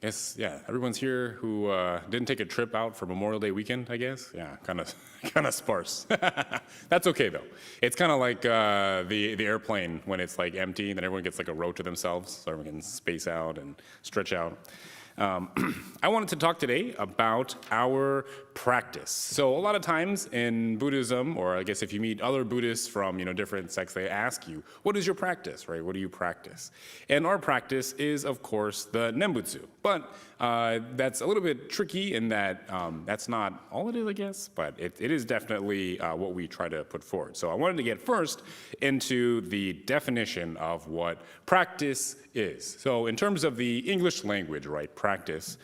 Guess, yeah, everyone's here who didn't take a trip out for Memorial Day weekend, I guess. Yeah, kind of sparse. That's okay though. It's kind of like the airplane when it's like empty, and then everyone gets like a row to themselves, so everyone can space out and stretch out. I wanted to talk today about our practice. So a lot of times in Buddhism, or I guess if you meet other Buddhists from different sects, they ask you, what is your practice, right? What do you practice? And our practice is, of course, the Nembutsu. But that's a little bit tricky in that that's not all it is, I guess, but it is definitely what we try to put forward. So I wanted to get first into the definition of what practice is. So in terms of the English language, right, practice,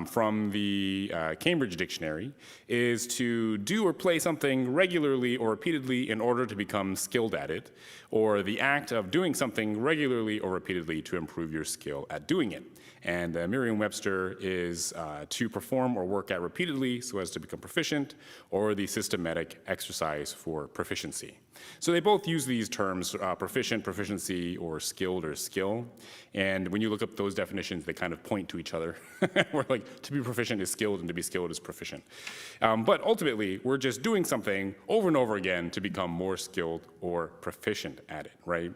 from the Cambridge Dictionary, is to do or play something regularly or repeatedly in order to become skilled at it, or the act of doing something regularly or repeatedly to improve your skill at doing it. And Merriam-Webster is to perform or work at repeatedly so as to become proficient, or the systematic exercise for proficiency. So they both use these terms, proficient, proficiency, or skilled or skill. And when you look up those definitions, they kind of point to each other. Where like to be proficient is skilled and to be skilled is proficient. But ultimately, we're just doing something over and over again to become more skilled or proficient at it, right?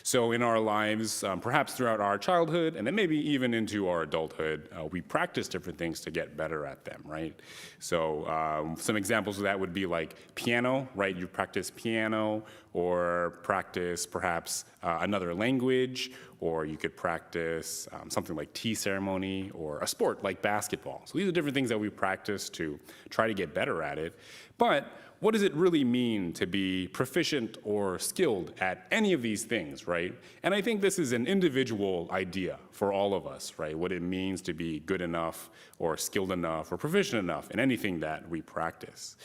So in our lives, perhaps throughout our childhood, and then maybe even into our adulthood, we practice different things to get better at them, right? So some examples of that would be like piano, right? You practice piano, or practice perhaps another language, or you could practice something like tea ceremony, or a sport like basketball. So these are different things that we practice to try to get better at it. But what does it really mean to be proficient or skilled at any of these things, right? And I think this is an individual idea for all of us, right? What it means to be good enough or skilled enough or proficient enough in anything that we practice.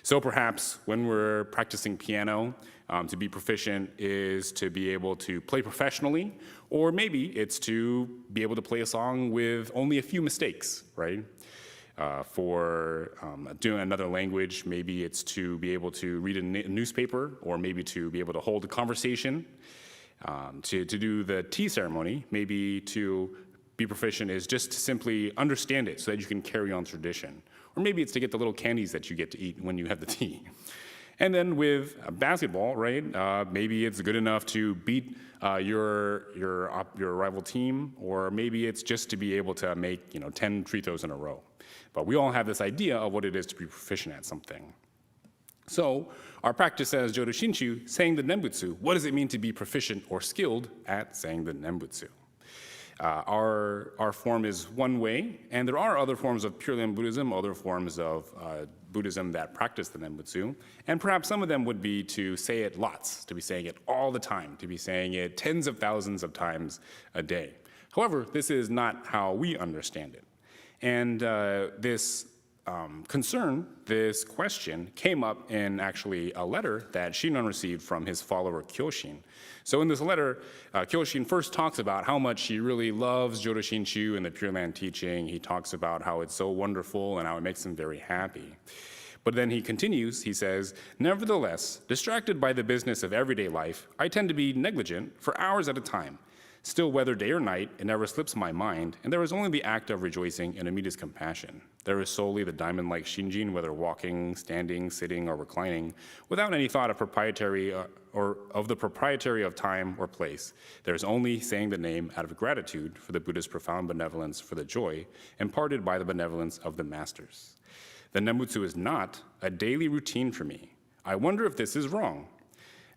So perhaps when we're practicing piano, to be proficient is to be able to play professionally, or maybe it's to be able to play a song with only a few mistakes, right? For doing another language, maybe it's to be able to read a newspaper, or maybe to be able to hold a conversation. To do the tea ceremony, maybe to be proficient is just to simply understand it so that you can carry on tradition. Or maybe it's to get the little candies that you get to eat when you have the tea. And then with basketball, right, maybe it's good enough to beat your rival team, or maybe it's just to be able to make 10 free throws in a row. But we all have this idea of what it is to be proficient at something. So our practice says Jodo Shinshu, saying the Nembutsu. What does it mean to be proficient or skilled at saying the Nembutsu? Our form is one way, and there are other forms of Pure Land Buddhism, other forms of Buddhism that practice the Nembutsu, and perhaps some of them would be to say it lots, to be saying it all the time, to be saying it tens of thousands of times a day. However, this is not how we understand it. And this concern, this question, came up in actually a letter that Shinran received from his follower Kyoshin. So in this letter, Kyoshin first talks about how much he really loves Jodo Shinshu and the Pure Land teaching. He talks about how it's so wonderful and how it makes him very happy. But then he continues, he says, nevertheless, distracted by the business of everyday life, I tend to be negligent for hours at a time. Still, whether day or night, it never slips my mind, and there is only the act of rejoicing in Amita's compassion. There is solely the diamond-like Shinjin, whether walking, standing, sitting, or reclining, without any thought of proprietary or of the proprietary of time or place. There is only saying the name out of gratitude for the Buddha's profound benevolence, for the joy imparted by the benevolence of the masters. The Nembutsu is not a daily routine for me. I wonder if this is wrong.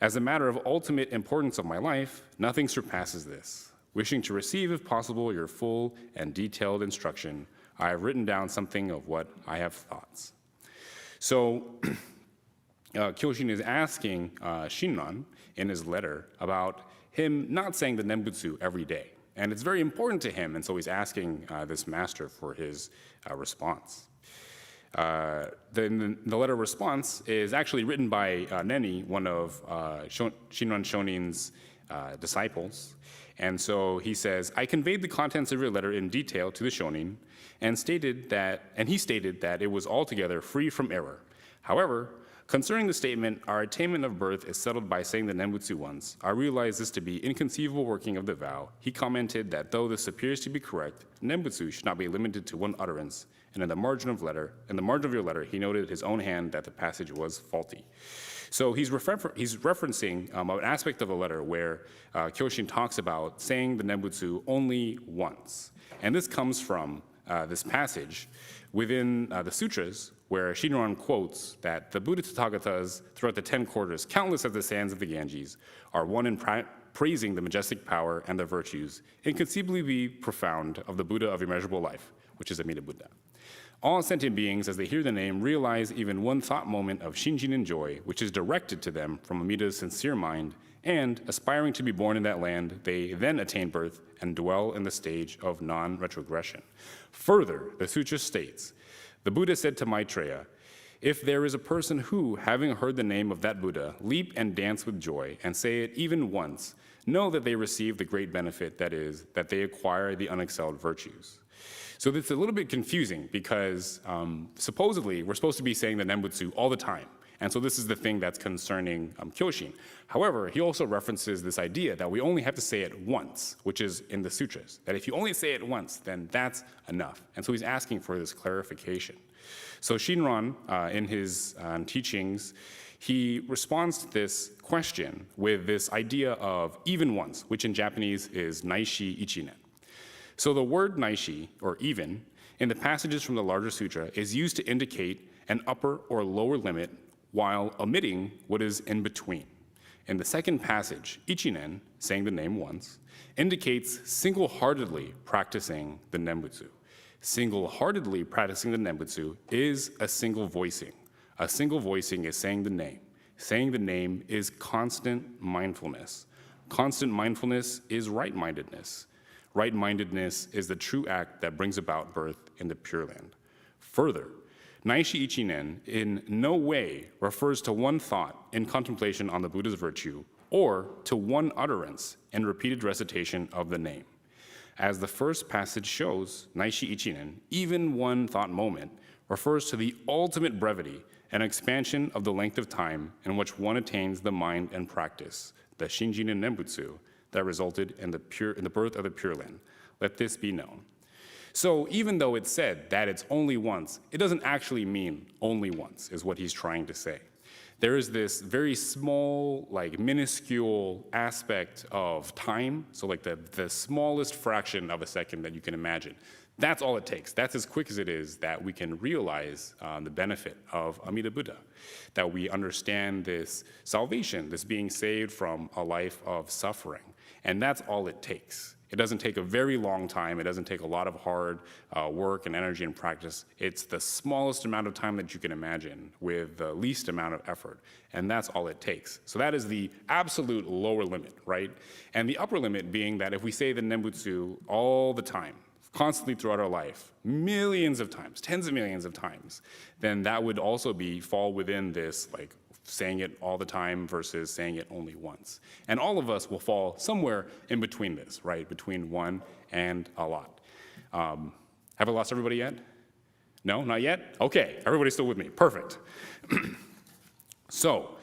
As a matter of ultimate importance of my life, nothing surpasses this. Wishing to receive, if possible, your full and detailed instruction, I have written down something of what I have thoughts. So Kyoshin is asking Shinran in his letter about him not saying the Nembutsu every day. And it's very important to him, and so he's asking this master for his response. The letter response is actually written by Neni, one of Shinran Shonin's disciples. And so he says, I conveyed the contents of your letter in detail to the Shonin, and he stated that it was altogether free from error. However, Concerning the statement, our attainment of birth is settled by saying the Nembutsu once, I realize this to be inconceivable working of the vow. He commented that though this appears to be correct, Nembutsu should not be limited to one utterance, and in the margin of your letter, he noted his own hand that the passage was faulty. So he's referencing an aspect of the letter where Kyoshin talks about saying the Nembutsu only once. And this comes from this passage within the sutras where Shinran quotes that the Buddha Tathagatas throughout the 10 quarters, countless as the sands of the Ganges, are one in praising the majestic power and the virtues, inconceivably profound of the Buddha of immeasurable life, which is Amida Buddha. All sentient beings, as they hear the name, realize even one thought moment of shinjin and joy, which is directed to them from Amida's sincere mind, and, aspiring to be born in that land, they then attain birth and dwell in the stage of non-retrogression. Further, the sutra states, the Buddha said to Maitreya, if there is a person who, having heard the name of that Buddha, leap and dance with joy and say it even once, know that they receive the great benefit that is, that they acquire the unexcelled virtues. So it's a little bit confusing because supposedly we're supposed to be saying the Nembutsu all the time. And so this is the thing that's concerning Kyoshin. However, he also references this idea that we only have to say it once, which is in the sutras, that if you only say it once, then that's enough. And so he's asking for this clarification. So Shinran, in his teachings, he responds to this question with this idea of even once, which in Japanese is naishi ichinen. So the word naishi, or even, in the passages from the larger sutra is used to indicate an upper or lower limit while omitting what is in between. In the second passage, ichinen, saying the name once, indicates single-heartedly practicing the Nembutsu. Single-heartedly practicing the Nembutsu is a single voicing. A single voicing is saying the name. Saying the name is constant mindfulness. Constant mindfulness is right-mindedness. Right-mindedness is the true act that brings about birth in the Pure Land. Further, Naishi Ichinen in no way refers to one thought in contemplation on the Buddha's virtue or to one utterance in repeated recitation of the name. As the first passage shows, Naishi Ichinen, even one thought moment, refers to the ultimate brevity and expansion of the length of time in which one attains the mind and practice, the Shinjin and Nembutsu, that resulted in the birth of the Pure Land. Let this be known. So even though it's said that it's only once, it doesn't actually mean only once, is what he's trying to say. There is this very small, minuscule aspect of time, so the smallest fraction of a second that you can imagine. That's all it takes. That's as quick as it is that we can realize the benefit of Amida Buddha, that we understand this salvation, this being saved from a life of suffering. And that's all it takes. It doesn't take a very long time. It doesn't take a lot of hard work and energy and practice. It's the smallest amount of time that you can imagine with the least amount of effort. And that's all it takes. So that is the absolute lower limit, right? And the upper limit being that if we say the Nembutsu all the time, constantly throughout our life, millions of times, tens of millions of times, then that would also fall within this saying it all the time versus saying it only once. And all of us will fall somewhere in between this, right? Between one and a lot. Have I lost everybody yet? No, not yet? Okay, everybody's still with me, perfect. So,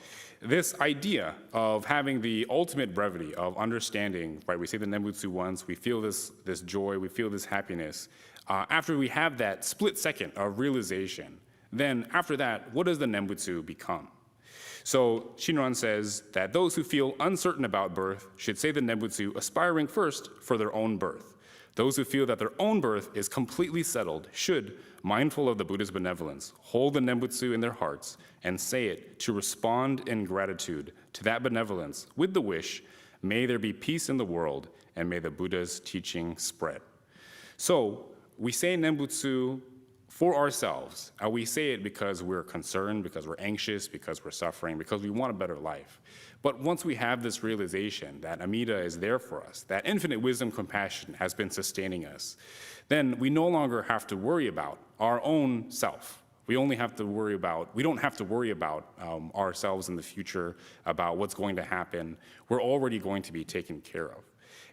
this idea of having the ultimate brevity of understanding, right? We say the Nembutsu once, we feel this joy, we feel this happiness. After we have that split second of realization, then after that, what does the Nembutsu become? So Shinran says that those who feel uncertain about birth should say the Nembutsu aspiring first for their own birth. Those who feel that their own birth is completely settled should, mindful of the Buddha's benevolence, hold the Nembutsu in their hearts and say it to respond in gratitude to that benevolence with the wish, may there be peace in the world and may the Buddha's teaching spread. So we say Nembutsu for ourselves, and we say it because we're concerned, because we're anxious, because we're suffering, because we want a better life. But once we have this realization that Amida is there for us, that infinite wisdom, compassion has been sustaining us, then we no longer have to worry about our own self. We don't have to worry about ourselves in the future, about what's going to happen. We're already going to be taken care of.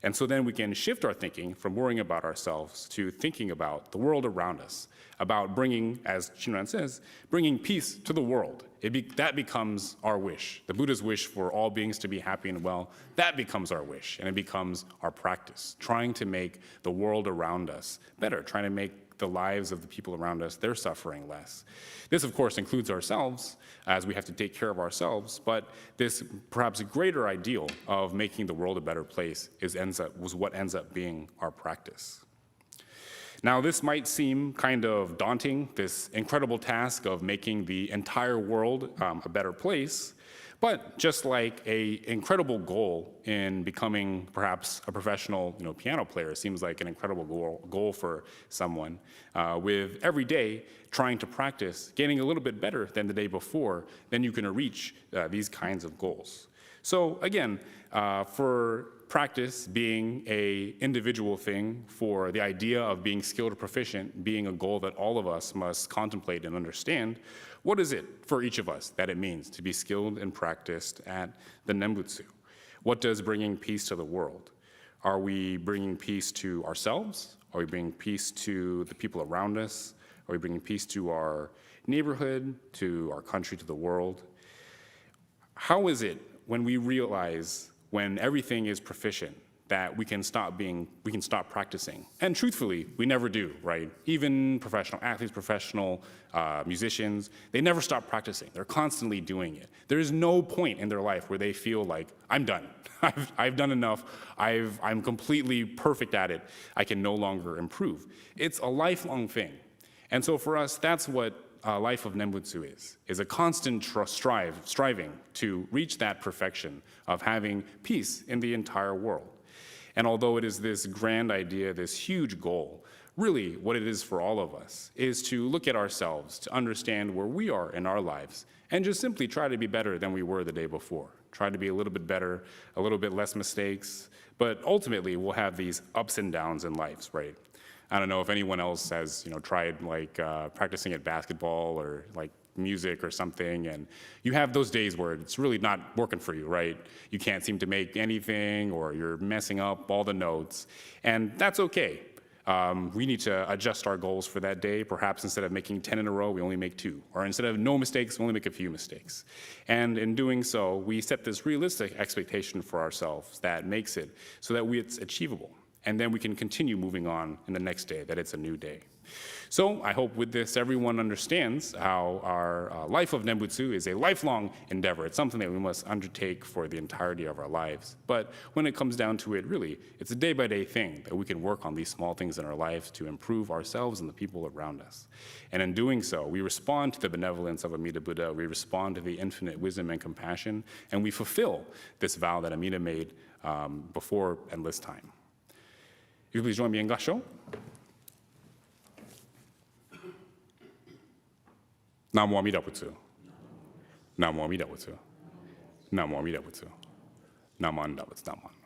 And so then we can shift our thinking from worrying about ourselves to thinking about the world around us, about bringing, as Shinran says, bringing peace to the world that becomes our wish. The Buddha's wish for all beings to be happy and well, that becomes our wish, and it becomes our practice, trying to make the world around us better, trying to make the lives of the people around us, their suffering less. This, of course, includes ourselves, as we have to take care of ourselves, but this perhaps greater ideal of making the world a better place was what ends up being our practice. Now, this might seem kind of daunting, this incredible task of making the entire world a better place, but just like an incredible goal in becoming perhaps a professional piano player seems like an incredible goal for someone, with every day trying to practice, getting a little bit better than the day before, then you can reach these kinds of goals. So again, for practice being an individual thing, for the idea of being skilled or proficient being a goal that all of us must contemplate and understand, what is it for each of us that it means to be skilled and practiced at the Nembutsu? What does bringing peace to the world? Are we bringing peace to ourselves? Are we bringing peace to the people around us? Are we bringing peace to our neighborhood, to our country, to the world? How is it when we realize when everything is proficient that we can stop practicing? And truthfully, we never do, right? Even professional athletes, professional musicians, they never stop practicing. They're constantly doing it. There is no point in their life where they feel like, I'm done. I've done enough. I'm completely perfect at it. I can no longer improve. It's a lifelong thing. And so for us, that's what life of Nembutsu is a constant striving to reach that perfection of having peace in the entire world. And although it is this grand idea, this huge goal, really what it is for all of us is to look at ourselves, to understand where we are in our lives, and just simply try to be better than we were the day before. Try to be a little bit better, a little bit less mistakes, but ultimately we'll have these ups and downs in lives, right? I don't know if anyone else has tried practicing at basketball or music or something, and you have those days where it's really not working for you, right? You can't seem to make anything, or you're messing up all the notes, and that's okay. We need to adjust our goals for that day. Perhaps instead of making 10 in a row, we only make 2. Or instead of no mistakes, we only make a few mistakes. And in doing so, we set this realistic expectation for ourselves that makes it so that it's achievable. And then we can continue moving on in the next day, that it's a new day. So I hope with this everyone understands how our life of Nembutsu is a lifelong endeavor. It's something that we must undertake for the entirety of our lives. But when it comes down to it, really, it's a day-by-day thing that we can work on these small things in our lives to improve ourselves and the people around us. And in doing so, we respond to the benevolence of Amida Buddha, we respond to the infinite wisdom and compassion, and we fulfill this vow that Amida made before endless time. You please join me in Gasho. Namo Amida Butsu. Namo Amida Butsu. Namo Amida Butsu. Namo Amida Butsu.